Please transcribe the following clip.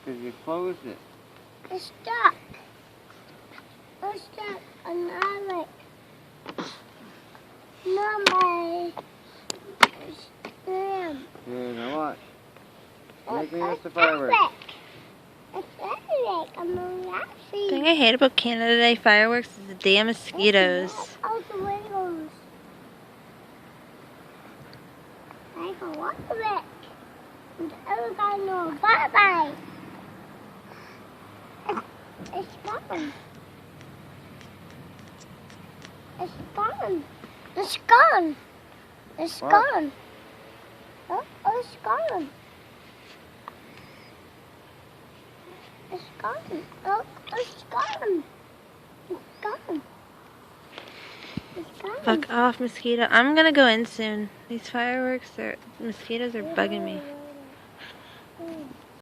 Because you closed it. It's stuck. It's stuck on my leg. Not my stem. Here, now watch. Make me It's miss the fireworks. It's epic. I'm laughing. The thing I hate about Canada Day fireworks is the damn mosquitoes. Oh, the windows. I can walk a bit. And everybody know. Bye-bye. It's gone. It's gone. It's gone. It's What? gone. Oh, it's gone. It's gone. Oh, it's gone. It's gone. It's gone. Fuck off, mosquito. I'm gonna go in soon. These mosquitoes are bugging me.